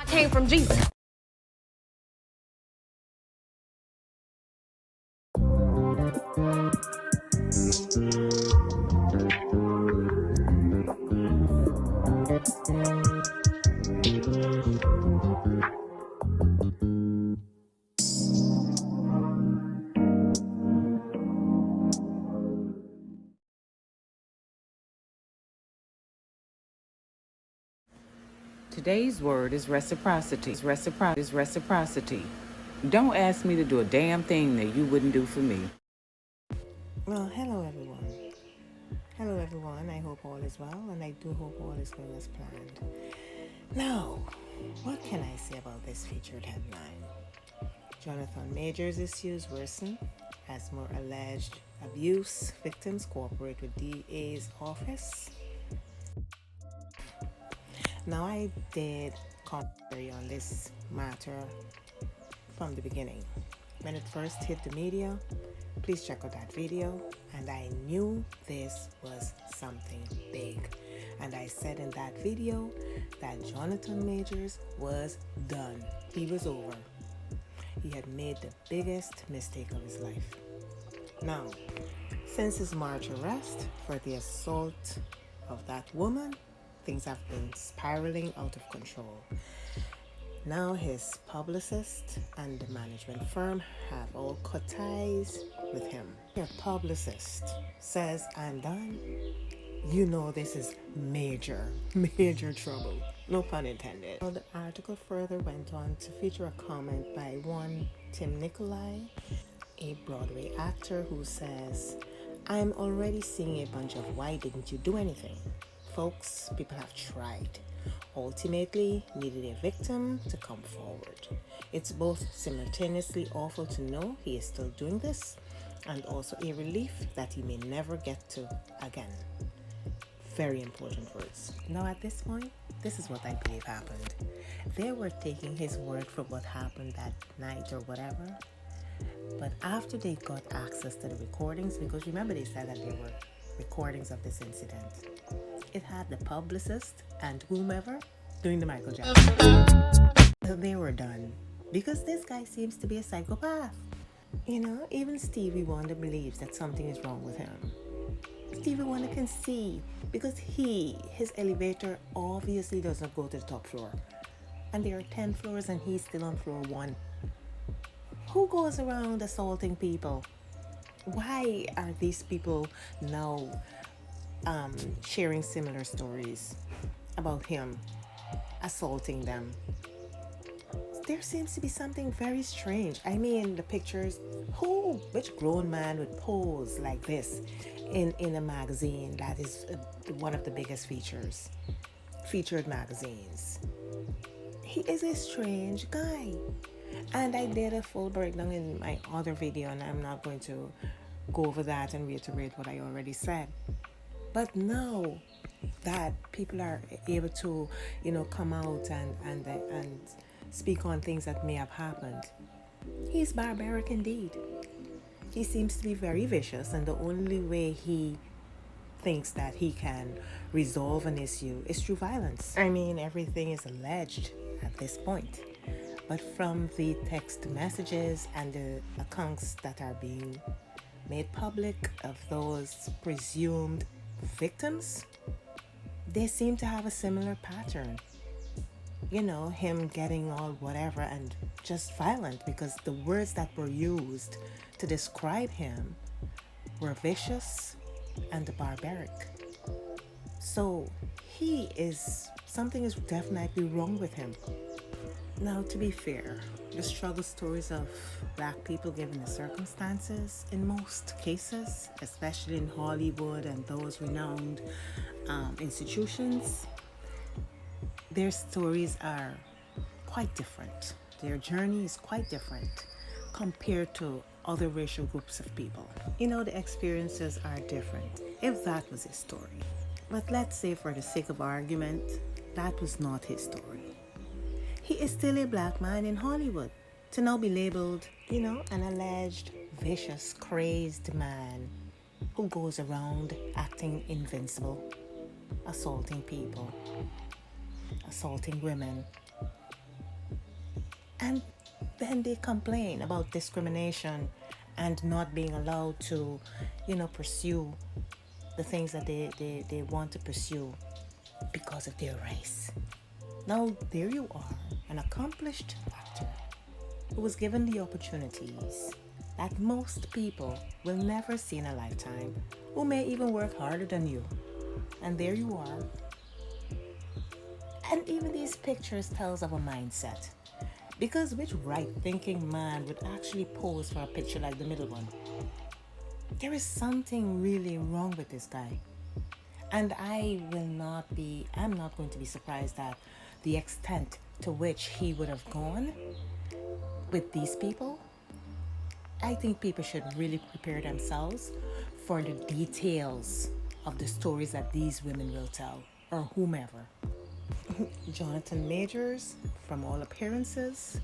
came from Jesus. Today's word is reciprocity. Reciprocity. Don't ask me to do a damn thing that you wouldn't do for me. Well, hello everyone. I hope all is well, and I do hope all is going as planned. Now, what can I say about this featured headline? JonathanMajors issues worsen as more alleged abuse victims cooperate with DA's office. Now, I did commentary on this matter from the beginning. When it first hit the media, please check out that video, and I knew this was something big. And I said in that video that JonathanMajors was done. He was over. He had made the biggest mistake of his life. Now, since his March arrest for the assault of that woman, things have been spiraling out of control. Now his publicist and the management firm have all cut ties with him. Your publicist says, "I'm done." You know this is major trouble. No pun intended. Well, the article further went on to feature a comment by one Tim Nicolai, a Broadway actor, who says, "I'm already seeing a bunch of why didn't you do anything? Folks, people have tried. Ultimately needed a victim to come forward. It's both simultaneously awful to know he is still doing this and also a relief that he may never get to again." Very important words. Now at this point, this is what I believe happened. They were taking his word for what happened that night or whatever, but after they got access to the recordings, because remember they said that there were recordings of this incident, it had the publicist and whomever doing the Michael Jackson. So they were done, because this guy seems to be a psychopath. You know, even Stevie Wonder believes that something is wrong with him. Stevie Wonder can see, because his elevator obviously doesn't go to the top floor. And there are 10 floors and he's still on floor 1. Who goes around assaulting people? Why are these people now sharing similar stories about him assaulting them? There seems to be something very strange. I mean, the pictures, which grown man would pose like this in a magazine that is one of the biggest featured magazines? He is a strange guy. And I did a full breakdown in my other video, and I'm not going to go over that and reiterate what I already said. But now that people are able to, come out and speak on things that may have happened, he's barbaric indeed. He seems to be very vicious, and the only way he thinks that he can resolve an issue is through violence. I mean, everything is alleged at this point. But from the text messages and the accounts that are being made public of those presumed victims, they seem to have a similar pattern. Him getting all whatever and just violent, because the words that were used to describe him were vicious and barbaric. So something is definitely wrong with him. Now, to be fair, the struggle stories of Black people given the circumstances in most cases, especially in Hollywood and those renowned institutions, their stories are quite different. Their journey is quite different compared to other racial groups of people. The experiences are different, if that was his story. But let's say, for the sake of argument, that was not his story. He is still a Black man in Hollywood. To now be labeled, an alleged vicious, crazed man who goes around acting invincible, assaulting people, assaulting women. And then they complain about discrimination and not being allowed to, pursue the things that they want to pursue because of their race. Now, there you are, an accomplished actor who was given the opportunities that most people will never see in a lifetime, who may even work harder than you. And there you are. And even these pictures tells of a mindset. Because which right-thinking man would actually pose for a picture like the middle one? There is something really wrong with this guy. And I'm not going to be surprised at the extent to which he would have gone with these people. I think people should really prepare themselves for the details of the stories that these women will tell, or whomever. Jonathan Majors, from all appearances,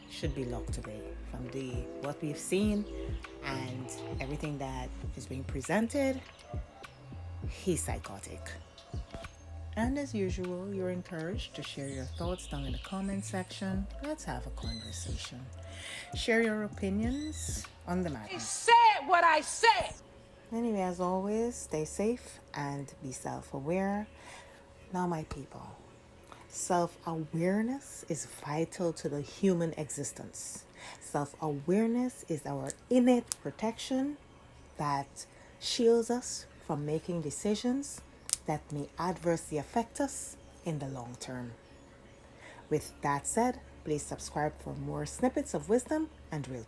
should be locked away. From what we've seen and everything that is being presented, he's psychotic. And as usual, you're encouraged to share your thoughts down in the comment section. Let's have a conversation. Share your opinions on the matter. I said what I said. Anyway, as always, stay safe and be self-aware. Now, my people, self-awareness is vital to the human existence. Self-awareness is our innate protection that shields us from making decisions that may adversely affect us in the long term. With that said, please subscribe for more snippets of wisdom and real talk.